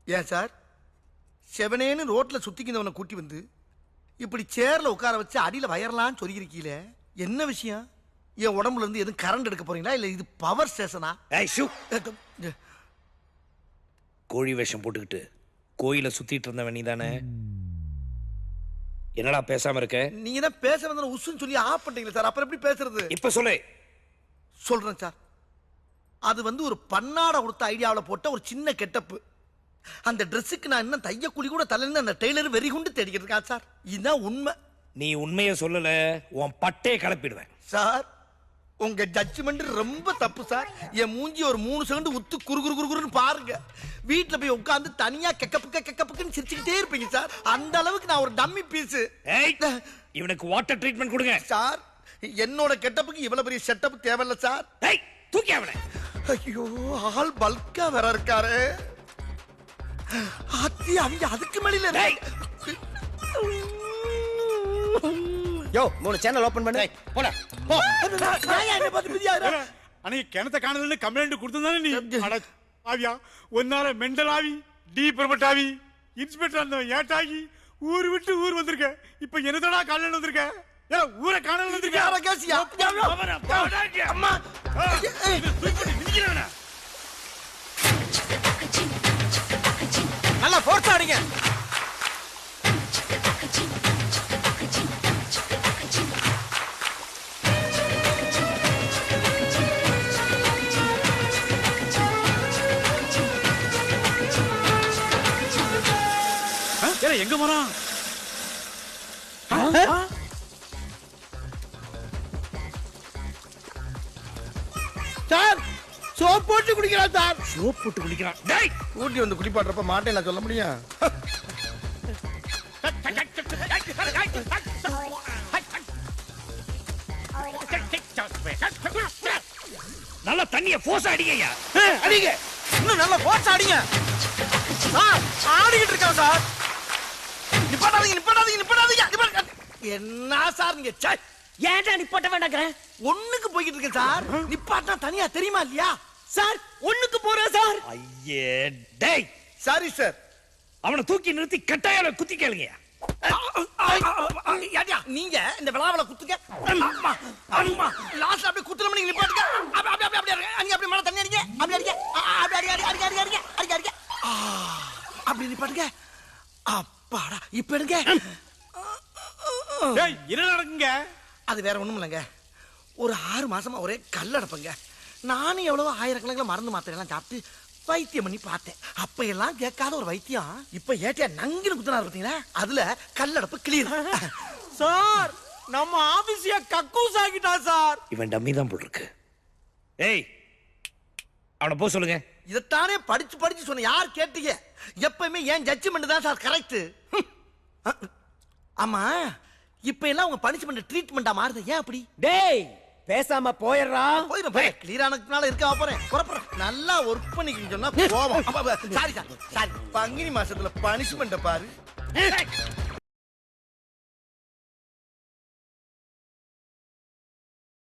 ஏன் சார் செவனேன்னு ரோட்ல சுத்திக்கிந்தவனை கூட்டி வந்து இப்படி சேர்ல உட்கார வச்சு அடியில வயர்லான்னு சொல்லியிருக்கீங்களே, என்ன விஷயம்? என் உடம்புல இருந்து எதுவும் கரண்ட் எடுக்க போறீங்களா இல்ல இது பவர் ஸ்டேஷனா? கோழி வேஷம் போட்டுக்கிட்டு கோயில சுத்திட்டு இருந்தவன் நீ தானே? என்னடா பேசாம இருக்க? நீங்க தான் பேச வந்த உசுன்னு சொல்லி ஆஃப் பண்ணிட்டீங்களா சார், அப்புறம் எப்படி பேசுறது? இப்ப சொல்லு. சொல்றேன் சார். அது வந்து ஒரு பன்னாடை கொடுத்த ஐடியாவில் போட்ட ஒரு சின்ன கெட்டப்பு. அந்த ட்ரெஸ்ஸுக்கு நான் இன்னும் தையக்கூலி கூட தலைன்னு அந்த டெய்லர் வெறி குண்டு தேடிக்கிட்டு இருக்கா சார். இதுதான் உண்மை. நீ உண்மையை சொல்லல உன் பட்டே கலப்பிடுவேன் சார். உங்க ஜட்ஜ்மெண்ட் ரொம்ப தப்பு சார். என் மூஞ்சி ஒரு 3 செகண்ட் உத்து குறுகுறுன்னு பாருங்க. வீட்டுல போய் உட்கார்ந்து தனியா கெக்கப்புக்குன்னு சிரிச்சுக்கிட்டே இருப்பீங்க சார். அந்த அளவுக்கு நான் ஒரு டம்மி பீஸ். இவனுக்கு வாட்டர் ட்ரீட்மெண்ட் கொடுங்க சார். என்னோட கெட்டப்புக்கு இவ்வளவு பெரிய செட்டப் தேவையில்ல சார். தூக்கி அவனை. ஐயோ, ஆள் பல்கா வேற இருக்காரு. அவங்க அதுக்கு மேல யோ 3 சேனல் ஓபன் பண்ணு. போடா போ. நான் என்ன பார்த்து பிதியா அன்னைக்கு கிணத்த காணலன்னு கம்ப்ளைண்ட் கொடுத்ததானே நீ? அட ஆவியா, ஒன்னால மெண்டல் ஆவி, டி பிரமட் ஆவி, இன்ஸ்பெக்டர் அந்த ஏட்டாகி ஊர் விட்டு ஊர் வந்திருக்க. இப்ப என்னதடா காலையில வந்திருக்க? ஏ ஊரை காணல வந்திருக்க. யார கேசியா? அம்மா நல்லா ஃபோர்ஸ் ஆடுங்க. எங்க போறான் சார்? சோப் போட்டு குடிக்கிறான் சார். சோப் போட்டு குளிக்கிறான். ஊட்டி வந்து குளிப்பாட்டுறப்ப மாட்டேன் நான் சொல்ல முடியும். நல்லா தண்ணிய போஸ் அடிங்கய்யா. அடிங்க. இன்னும் நல்லா ஃபோர்ஸ் ஆடுங்க. சார் ஆடிக்கிட்டு இருக்கான் சார். நிப்பாட்டாதீங்க. என்ன சார் நீங்க? ஏன்டா நிப்பாட்ட வேண்டாங்கற? ஒண்ணுக்கு போய்கிட்டு இருக்கேன் சார். நிப்பாட்டா தனியா தெரியுமா இல்லையா? சார் ஒண்ணுக்கு போறேன் சார். ஐயே டேய். Sorry sir. அவனை தூக்கி நிறுத்தி கட்டாயால குத்தி கேளுங்க. நீங்க இந்த விழாவில குத்துக்க. அம்மா லாஸ்ட் அப்படியே குத்துற மணி நிப்பாட்டுங்க. அப்படியே அங்க அப்படியே மேல தண்ணி அடிங்க. அப்படியே அடிங்க. அப்படியே அடிங்க. அப்படி நிப்பாட்டுங்க. அப்பாடா இப்ப எடுங்க. டேய் என்ன நடக்குங்க? அது வேற ஒண்ணும் இல்லைங்க. ஒரு 6 மாசமா ஒரே கல்லடப்பங்க. நானும் எவ்வளவோ ஆயிரக்கணக்கில் மருந்து மாத்திரை எல்லாம் சாப்பிட்டு வைத்தியம் பண்ணி பார்த்தேன். அப்ப எல்லாம் கேட்காத ஒரு வைத்தியம் இப்ப ஏட்டியா நங்கின்னு குத்துனாரு பாத்தீங்களா? அதுல கல்லடப்பு கிளியர். சார் நம்ம ஆபீஸியா கக்கூஸ் ஆகிட்டா சார். இவன் டம்மி தான் போட்டுருக்கு. ஏய் அவனை போ சொல்லுங்க. இதைத்தானே படிச்சு சொன்ன. யார் கேட்டீங்க? எப்பவுமே ஏன் ஜட்ஜ்மெண்ட் தான் சார் கரெக்ட். ஆமா இப்ப எல்லாம் உங்க பனிஷ்மெண்ட் ட்ரீட்மெண்டா மாறுது. ஏன் அப்படி? டேய் பேசாம போயிடுறா. போயிடும். கிளியரானதுனால இருக்க போறேன். நல்லா ஒர்க் பண்ணிக்கின்னு சொன்னா போவோம். சாரி. பங்குனி மாசத்துல பனிஷ்மெண்ட் பாரு.